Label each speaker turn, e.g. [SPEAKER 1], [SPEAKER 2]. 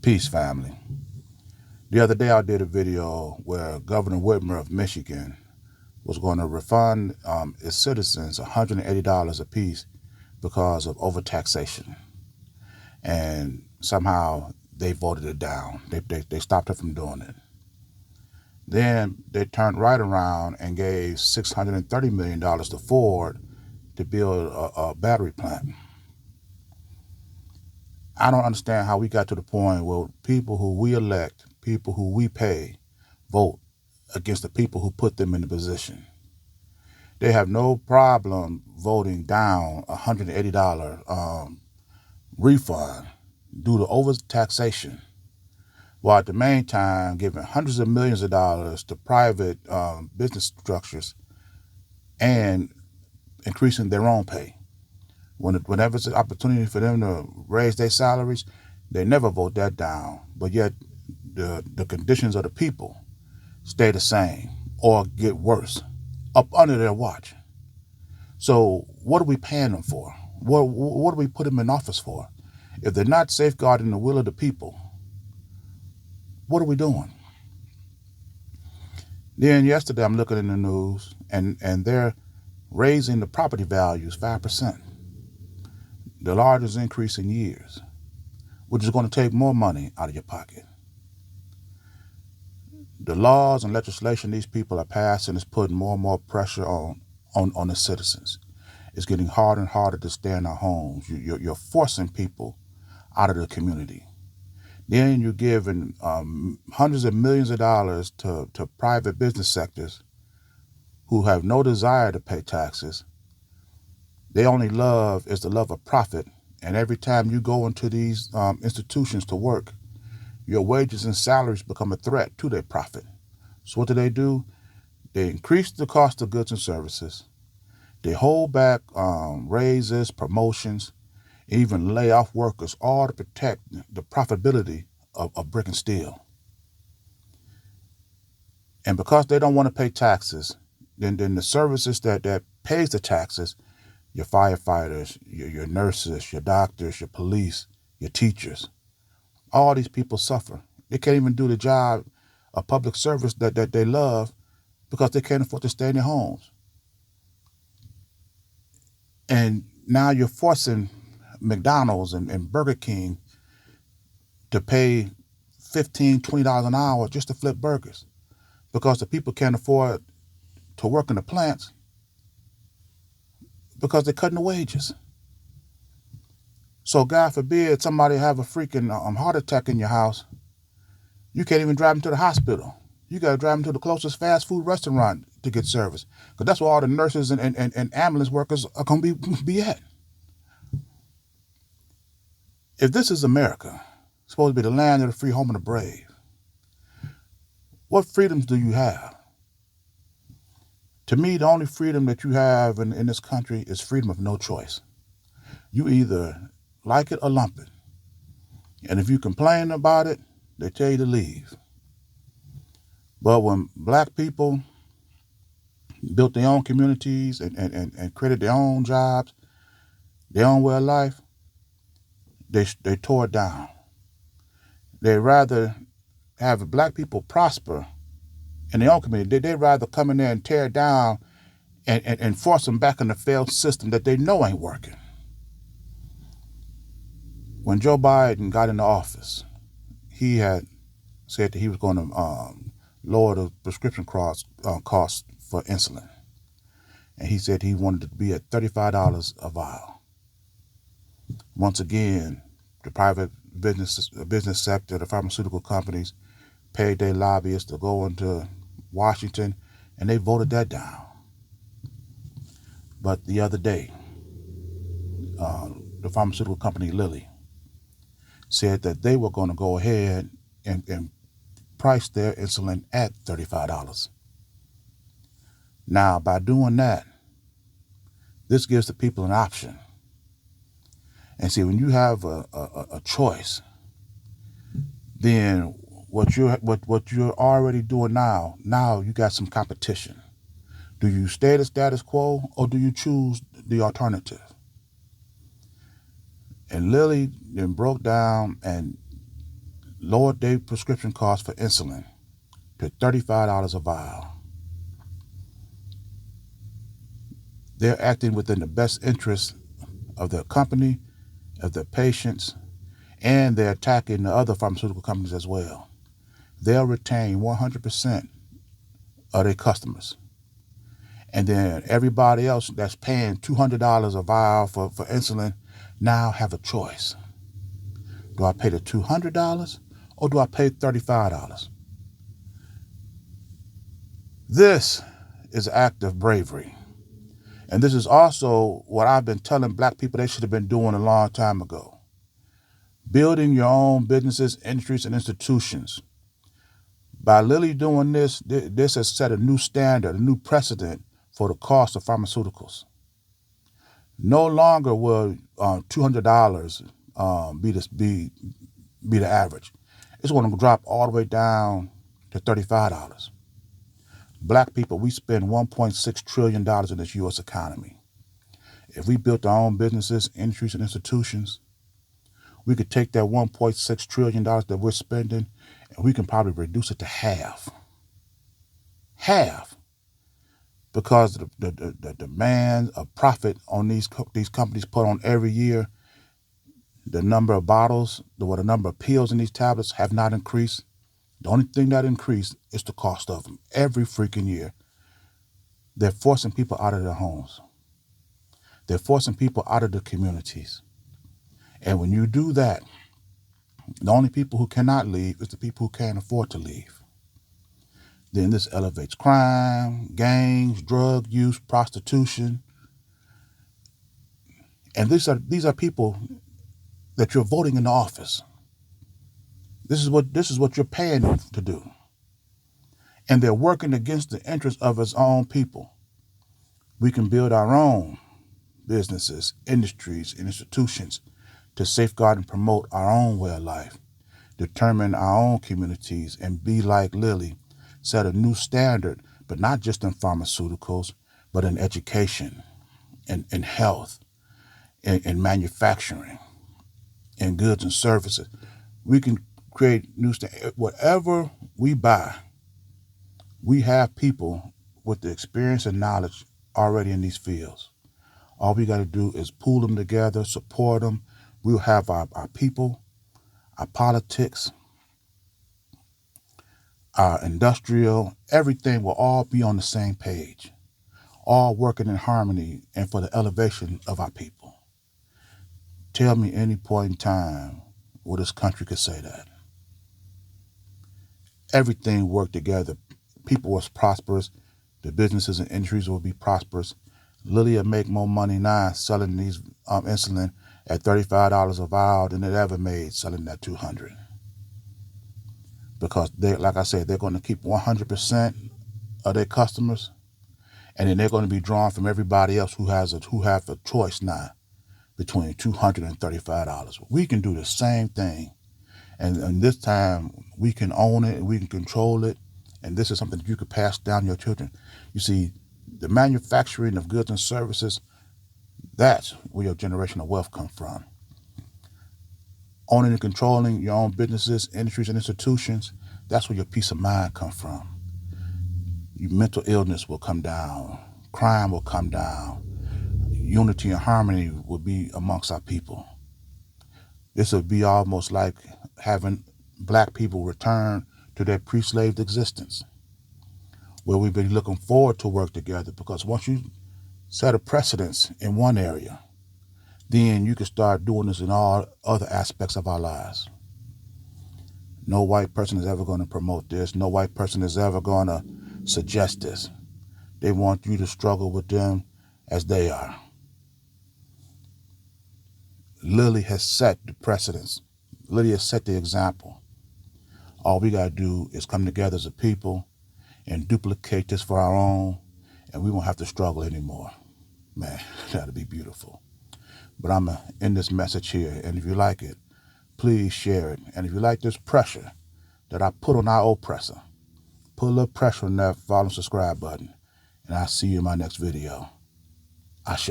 [SPEAKER 1] Peace, family. The other day I did a video where Governor Whitmer of Michigan was going to refund its citizens $180 apiece because of overtaxation. And somehow they voted it down. They stopped her from doing it. Then they turned right around and gave $630 million to Ford to build a battery plant. I don't understand how we got to the point where people who we elect, people who we pay, vote against the people who put them in the position. They have no problem voting down $180 refund due to overtaxation, while at the main time giving hundreds of millions of dollars to private business structures and increasing their own pay. Whenever it's an opportunity for them to raise their salaries, they never vote that down. But yet the conditions of the people stay the same or get worse up under their watch. So what are we paying them for? What do we put them in office for? If they're not safeguarding the will of the people, what are we doing? Then yesterday I'm looking in the news and they're raising the property values 5%. The largest increase in years, which is going to take more money out of your pocket. The laws and legislation these people are passing is putting more and more pressure on the citizens. It's getting harder and harder to stay in our homes. You're forcing people out of the community. Then you're giving hundreds of millions of dollars to private business sectors who have no desire to pay taxes. Their only love is the love of profit. And every time you go into these institutions to work, your wages and salaries become a threat to their profit. So what do? They increase the cost of goods and services. They hold back raises, promotions, even lay off workers, all to protect the profitability of brick and steel. And because they don't want to pay taxes, then the services that pays the taxes, your firefighters, your nurses, your doctors, your police, your teachers, all these people suffer. They can't even do the job of public service that they love because they can't afford to stay in their homes. And now you're forcing McDonald's and Burger King to pay $15, $20 an hour just to flip burgers because the people can't afford to work in the plants because they're cutting the wages. So God forbid somebody have a freaking heart attack in your house. You can't even drive them to the hospital. You got to drive them to the closest fast food restaurant to get service because that's where all the nurses and ambulance workers are going to be at. If this is America, supposed to be the land of the free, home of the brave, what freedoms do you have? To me, the only freedom that you have in this country is freedom of no choice. You either like it or lump it. And if you complain about it, they tell you to leave. But when black people built their own communities and created their own jobs, their own way of life, they tore it down. They rather have black people prosper in their own community. They'd rather come in there and tear it down and force them back in the failed system that they know ain't working. When Joe Biden got into office, he had said that he was going to lower the prescription costs for insulin. And he said he wanted it to be at $35 a vial. Once again, the private business sector, the pharmaceutical companies, paid their lobbyists to go into Washington, and they voted that down. But the other day, the pharmaceutical company Lilly said that they were going to go ahead and price their insulin at $35. Now, by doing that, this gives the people an option. And see, when you have a choice, then what you're already doing now you got some competition. Do you stay the status quo or do you choose the alternative? And Lilly then broke down and lowered their prescription costs for insulin to $35 a vial. They're acting within the best interest of their company, of their patients, and they're attacking the other pharmaceutical companies as well. They'll retain 100% of their customers. And then everybody else that's paying $200 a vial for insulin now have a choice. Do I pay the $200 or do I pay $35? This is an act of bravery. And this is also what I've been telling black people they should have been doing a long time ago. Building your own businesses, industries, and institutions. By Lilly doing this, this has set a new standard, a new precedent for the cost of pharmaceuticals. No longer will $200 be the average. It's going to drop all the way down to $35. Black people, we spend $1.6 trillion in this U.S. economy. If we built our own businesses, industries, and institutions, we could take that $1.6 trillion that we're spending and we can probably reduce it to half. Half. Because the demand of profit on these companies put on every year, the number of bottles, the number of pills in these tablets have not increased. The only thing that increased is the cost of them every freaking year. They're forcing people out of their homes. They're forcing people out of the communities. And when you do that, the only people who cannot leave is the people who can't afford to leave. Then this elevates crime, gangs, drug use, prostitution. And these are people that you're voting into office. This is what you're paying them to do. And they're working against the interests of its own people. We can build our own businesses, industries, and institutions to safeguard and promote our own way of life, determine our own communities, and be like Lilly, set a new standard, but not just in pharmaceuticals, but in education, in health, in manufacturing, in goods and services. We can create new standards. Whatever we buy, we have people with the experience and knowledge already in these fields. All we got to do is pool them together, support them. We'll have our people, our politics, our industrial, everything will all be on the same page, all working in harmony and for the elevation of our people. Tell me any point in time where this country could say that. Everything worked together. People was prosperous. The businesses and industries will be prosperous. Lilly will make more money now selling these insulin at $35 a vial than it ever made selling that $200. Because they, like I said, they're going to keep 100% of their customers, and then they're going to be drawn from everybody else who have a choice now between $200 and $35. We can do the same thing, and this time we can own it and we can control it, and this is something that you could pass down to your children. You see, the manufacturing of goods and services, that's where your generational wealth comes from. Owning and controlling your own businesses, industries, and institutions, that's where your peace of mind comes from. Your mental illness will come down. Crime will come down. Unity and harmony will be amongst our people. This would be almost like having black people return to their pre-slaved existence, where we've been looking forward to work together, because once you set a precedence in one area, then you can start doing this in all other aspects of our lives. No white person is ever going to promote this. No white person is ever going to suggest this. They want you to struggle with them as they are. Lilly has set the precedence. Lilly has set the example. All we got to do is come together as a people and duplicate this for our own, and we won't have to struggle anymore. Man, that'll be beautiful. But I'm going to end this message here, and if you like it, please share it. And if you like this pressure that I put on our oppressor, put a little pressure on that follow and subscribe button, and I'll see you in my next video. Ashe.